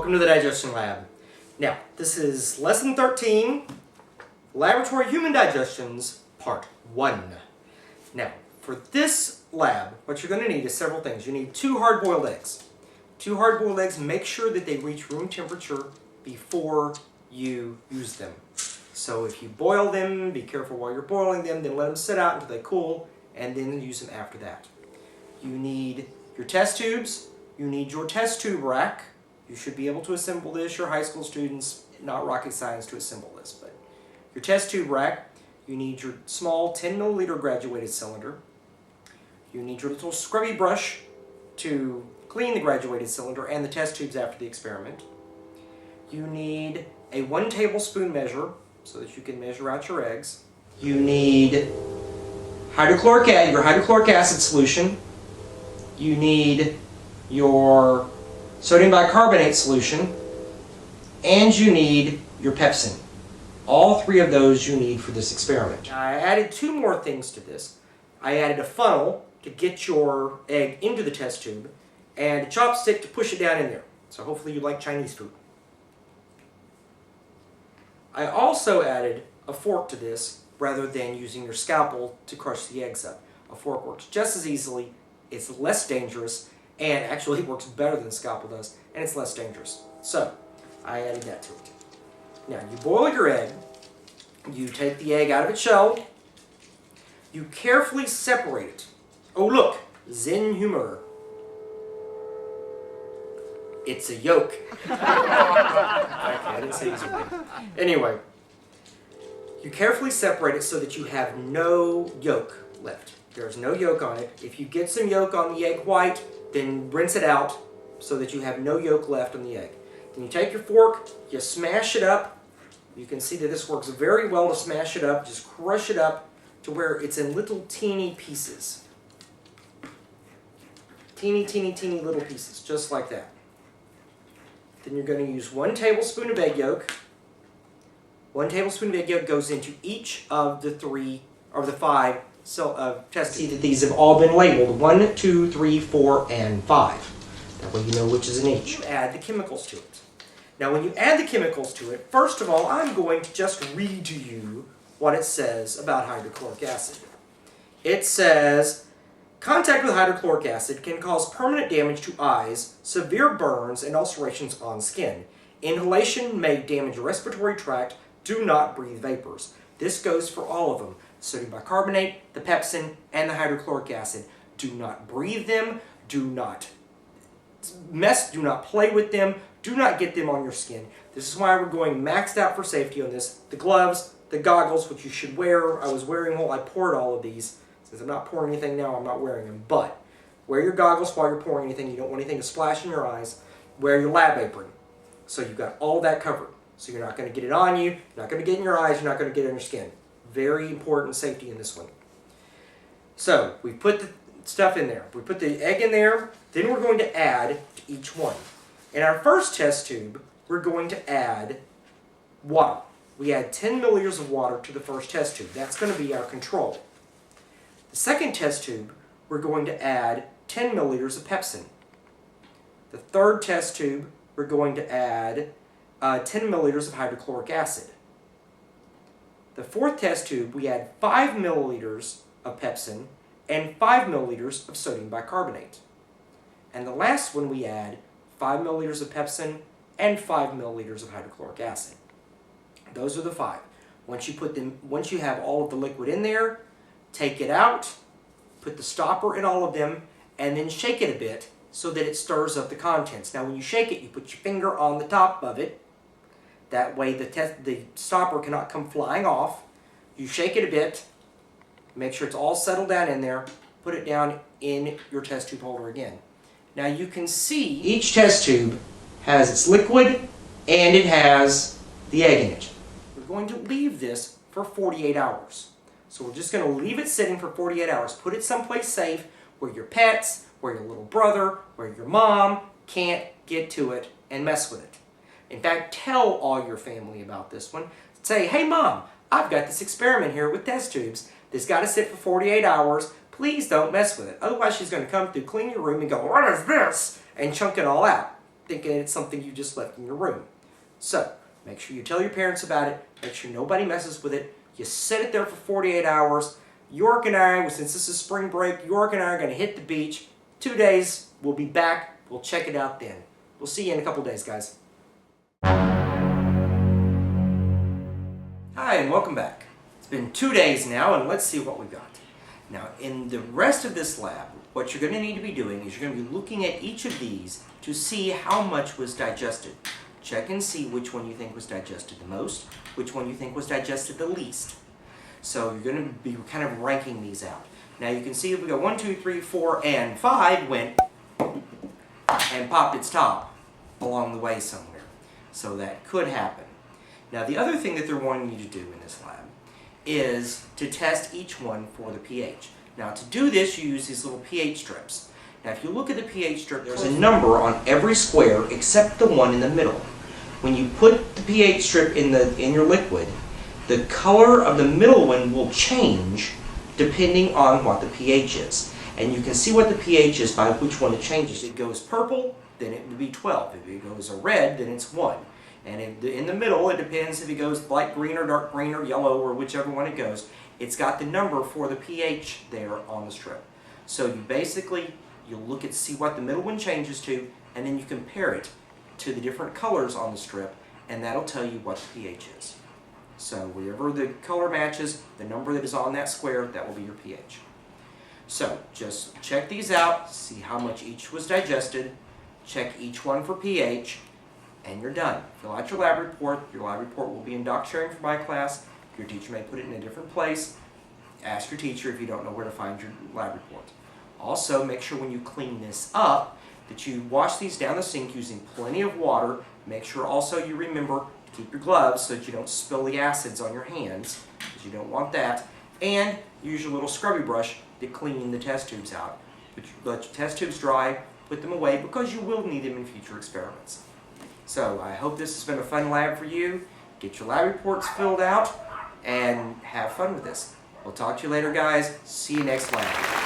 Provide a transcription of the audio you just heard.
welcome to the Digestion Lab. Now, this is Lesson 13, Laboratory Human Digestions, Part 1. Now, for this lab, what you're going to need is several things. You need 2 hard-boiled eggs. 2 hard-boiled eggs, make sure that they reach room temperature before you use them. So if you boil them, be careful while you're boiling them, then let them sit out until they cool, and then use them after that. You need your test tubes. You need your test tube rack. You should be able to assemble this. Your high school students, not rocket science to assemble this, but your test tube rack. You need your small 10 milliliter graduated cylinder. You need your little scrubby brush to clean the graduated cylinder and the test tubes after the experiment. You need a 1 tablespoon measure so that you can measure out your eggs. You need your hydrochloric acid solution. You need your sodium bicarbonate solution, and you need your pepsin. All 3 of those you need for this experiment. I added 2 more things to this. I added a funnel to get your egg into the test tube, and a chopstick to push it down in there. So hopefully you like Chinese food. I also added a fork to this rather than using your scalpel to crush the eggs up. A fork works just as easily, it's less dangerous, and actually it works better than the scalpel does, and it's less dangerous. So, I added that to it. Now, you boil your egg, you take the egg out of its shell, you carefully separate it. Oh look, Zen humor. It's a yolk. Okay, I didn't say this one. Anyway, you carefully separate it so that you have no yolk left. There's no yolk on it. If you get some yolk on the egg white, then rinse it out so that you have no yolk left on the egg. Then you take your fork, you smash it up. You can see that this works very well to smash it up. Just crush it up to where it's in little teeny pieces. Teeny, teeny, teeny little pieces, just like that. Then you're going to use 1 tablespoon of egg yolk. 1 tablespoon of egg yolk goes into each of the 5 test tubes. See that these have all been labeled 1, 2, 3, 4, and 5. That way you know which is in each. You add the chemicals to it. Now when you add the chemicals to it, first of all, I'm going to just read to you what it says about hydrochloric acid. It says, contact with hydrochloric acid can cause permanent damage to eyes, severe burns, and ulcerations on skin. Inhalation may damage your respiratory tract. Do not breathe vapors. This goes for all of them. Sodium bicarbonate, the pepsin, and the hydrochloric acid. Do not breathe them. Do not play with them. Do not get them on your skin. This is why we're going maxed out for safety on this. The gloves, the goggles, which you should wear. I was wearing while I poured all of these. Since I'm not pouring anything now, I'm not wearing them. But wear your goggles while you're pouring anything. You don't want anything to splash in your eyes. Wear your lab apron. So you've got all that covered. So you're not going to get it on you. You're not going to get it in your eyes. You're not going to get it on your skin. Very important safety in this one. So we put the stuff in there. We put the egg in there. Then we're going to add to each one. In our first test tube, we're going to add water. We add 10 milliliters of water to the first test tube. That's going to be our control. The second test tube, we're going to add 10 milliliters of pepsin. The third test tube, we're going to add 10 milliliters of hydrochloric acid. The fourth test tube, we add 5 milliliters of pepsin and 5 milliliters of sodium bicarbonate. And the last one, we add 5 milliliters of pepsin and 5 milliliters of hydrochloric acid. Those are the 5. Once you have all of the liquid in there, take it out, put the stopper in all of them, and then shake it a bit so that it stirs up the contents. Now when you shake it, you put your finger on the top of it. That way the stopper cannot come flying off. You shake it a bit, make sure it's all settled down in there, put it down in your test tube holder again. Now you can see each test tube has its liquid and it has the egg in it. We're going to leave this for 48 hours. So we're just going to leave it sitting for 48 hours. Put it someplace safe where your pets, where your little brother, where your mom can't get to it and mess with it. In fact, tell all your family about this one. Say, hey mom, I've got this experiment here with test tubes. This got to sit for 48 hours. Please don't mess with it. Otherwise she's going to come through, clean your room and go, what is this? And chunk it all out. thinking it's something you just left in your room. So, make sure you tell your parents about it, make sure nobody messes with it. You set it there for 48 hours. York and I, since this is spring break, York and I are going to hit the beach. 2 days, we'll be back. We'll check it out then. We'll see you in a couple days, guys. Hi, and welcome back. It's been 2 days now, and let's see what we got. Now, in the rest of this lab, what you're going to need to be doing is you're going to be looking at each of these to see how much was digested. Check and see which one you think was digested the most, which one you think was digested the least. So you're going to be kind of ranking these out. Now you can see if we go 1, 2, 3, 4, and 5 went and popped its top along the way somewhere. So that could happen. Now the other thing that they're wanting you to do in this lab is to test each one for the pH. Now to do this you use these little pH strips. Now if you look at the pH strip, there's a number on every square except the one in the middle. When you put the pH strip in your liquid, the color of the middle one will change depending on what the pH is. And you can see what the pH is by which one it changes. If it goes purple, then it would be 12. If it goes a red, then it's 1. And in the middle, it depends if it goes light green or dark green or yellow or whichever one it goes. It's got the number for the pH there on the strip. So you basically, you look at see what the middle one changes to, and then you compare it to the different colors on the strip, and that'll tell you what the pH is. So wherever the color matches, the number that is on that square, that will be your pH. So just check these out, see how much each was digested, check each one for pH, and you're done. Fill out your lab report. Your lab report will be in doc sharing for my class. Your teacher may put it in a different place. Ask your teacher if you don't know where to find your lab report. Also, make sure when you clean this up that you wash these down the sink using plenty of water. Make sure also you remember to keep your gloves so that you don't spill the acids on your hands, because you don't want that. And use your little scrubby brush to clean the test tubes out. Let your test tubes dry, put them away, because you will need them in future experiments. So I hope this has been a fun lab for you. Get your lab reports filled out and have fun with this. We'll talk to you later, guys. See you next lab.